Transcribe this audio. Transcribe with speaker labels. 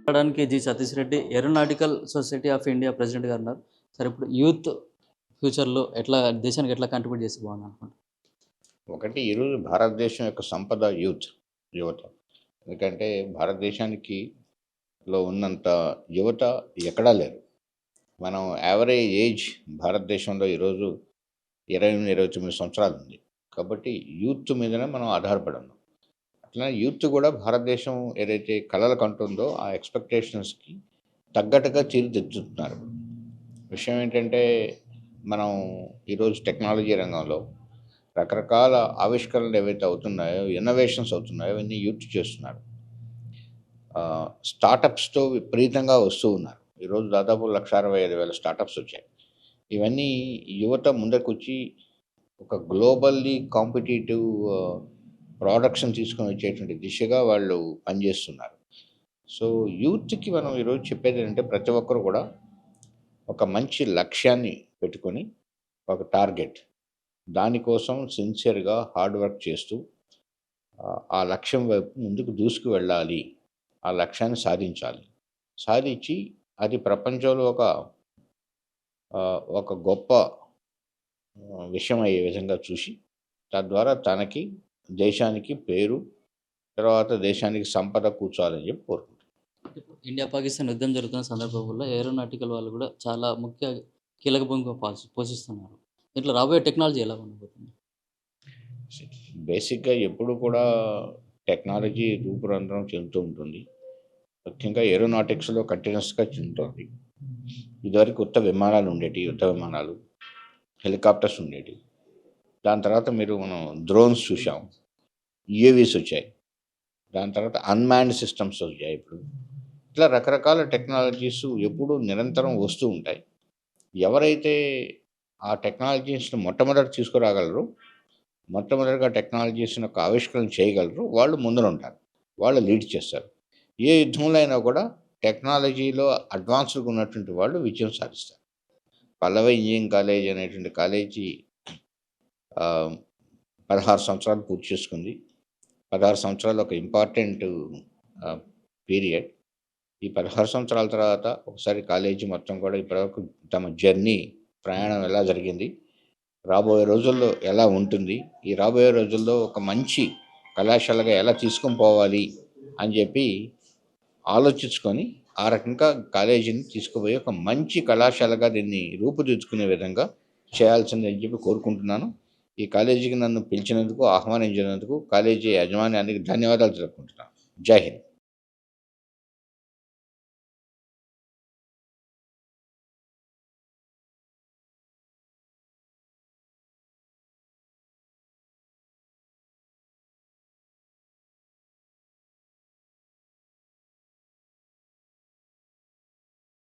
Speaker 1: మాట్లాడడానికి G Satish Reddy aeronautical society of India president గారు ఉన్నారు. సార్ ఇప్పుడు యూత్ ఫ్యూచర్‌లో ఎట్లా దేశానికి ఎట్లా కంట్రిబ్యూట్ చేస్తే బాగుందనుకుంటున్నారు?
Speaker 2: ఒకటి ఈరోజు భారతదేశం యొక్క సంపద యువత. ఎందుకంటే భారతదేశానికి లో ఉన్నంత యువత ఎక్కడా లేరు. మనం యావరేజ్ ఏజ్ భారతదేశంలో ఈరోజు 28-29 సంవత్సరాలు ఉంది. కాబట్టి యూత్ మీదనే మనం ఆధారపడి ఉన్నాం. అట్లనే యూత్ కూడా భారతదేశం ఏదైతే కలలు కంటుందో ఆ ఎక్స్‌పెక్టేషన్స్‌కి తగ్గట్టుగా తీర్చిదిద్దుతున్నారు. విషయం ఏంటంటే మనం ఈరోజు టెక్నాలజీ రంగంలో రకరకాల ఆవిష్కరణలు ఏవైతే అవుతున్నాయో, ఇన్నోవేషన్స్ అవుతున్నాయో అవన్నీ యూత్ చేస్తున్నారు. స్టార్టప్స్‌తో విపరీతంగా వస్తూ ఉన్నారు. ఈరోజు దాదాపు 1,65,000 స్టార్టప్స్ వచ్చాయి. ఇవన్నీ యువత ముందరకొచ్చి ఒక గ్లోబల్లీ కాంపిటీటివ్ ప్రొడక్ట్స్‌ని తీసుకొని వచ్చేటువంటి దిశగా వాళ్ళు పనిచేస్తున్నారు. సో, యూత్‌కి మనం ఈరోజు చెప్పేదేంటంటే ప్రతి ఒక్కరు కూడా ఒక మంచి లక్ష్యాన్ని పెట్టుకొని, ఒక టార్గెట్ దానికోసం సిన్సియర్‌గా హార్డ్ వర్క్ చేస్తూ ఆ లక్ష్యం వైపు ముందుకు దూసుకు వెళ్ళాలి. ఆ లక్ష్యాన్ని సాధించాలి. సాధించి అది ప్రపంచంలో ఒక గొప్ప విషయం అయ్యే విధంగా చూసి, తద్వారా తనకి, దేశానికి పేరు, తర్వాత దేశానికి సంపద కూర్చోవాలని చెప్పి కోరుకుంటున్నాను.
Speaker 1: ఇప్పుడు ఇండియా, పాకిస్తాన్ యుద్ధం జరుగుతున్న సందర్భంలో ఏరోనాటికల్ వాళ్ళు కూడా చాలా కీలక భూమిక పోషిస్తున్నారు. ఇట్లా రాబోయే టెక్నాలజీ ఎలా ఉండబోతుంది?
Speaker 2: బేసిక్‌గా ఎప్పుడు కూడా టెక్నాలజీ రూపురంధ్రం చెందుతూ ఉంటుంది. ముఖ్యంగా ఏరోనాటిక్స్‌లో కంటిన్యూస్‌గా చెందుతోంది. ఇదివరకు యుద్ధ విమానాలు, హెలికాప్టర్స్ ఉండేటివి. దాని తర్వాత మనం డ్రోన్స్ చూసాం. యూఏవీస్ వచ్చాయి. దాని తర్వాత అన్‌మ్యాన్డ్ సిస్టమ్స్ వచ్చాయి ఇప్పుడు. ఇట్లా రకరకాల టెక్నాలజీస్ ఎప్పుడూ నిరంతరం వస్తూ ఉంటాయి. ఎవరైతే ఆ టెక్నాలజీస్‌ని మొట్టమొదట తీసుకురాగలరో, మొట్టమొదటిగా టెక్నాలజీస్‌ని ఒక ఆవిష్కరణ చేయగలరో వాళ్ళు ముందర ఉంటారు. వాళ్ళు లీడ్ చేస్తారు. ఏ యుద్ధంలో అయినా కూడా టెక్నాలజీలో అడ్వాన్స్డ్‌గా ఉన్నటువంటి వాళ్ళు విజయం సాధిస్తారు. పల్లవి ఇంజినీరింగ్ కాలేజ్ అనేటువంటి కాలేజీ 16 సంవత్సరాలు పూర్తి చేసుకుంది. 16 సంవత్సరాలు ఒక ఇంపార్టెంట్ పీరియడ్. ఈ 16 సంవత్సరాల తర్వాత ఒకసారి కాలేజీ మొత్తం కూడా ఇప్పటివరకు తమ ప్రయాణం ఎలా జరిగింది, రాబోయే రోజుల్లో ఎలా ఉంటుంది, ఈ రాబోయే రోజుల్లో ఒక మంచి కళాశాలగా ఎలా తీసుకొని పోవాలి అని చెప్పి ఆలోచించుకొని ఆ రకంగా కాలేజీని తీసుకుపోయి ఒక మంచి కళాశాలగా దీన్ని రూపుదిద్దుకునే విధంగా చేయాల్సిందని చెప్పి కోరుకుంటున్నాను. ఈ కాలేజీకి నన్ను పిలిచినందుకు, ఆహ్వానించినందుకు కాలేజీ యాజమాన్యానికి ధన్యవాదాలు తెలుపుకుంటున్నాను. జై హింద్.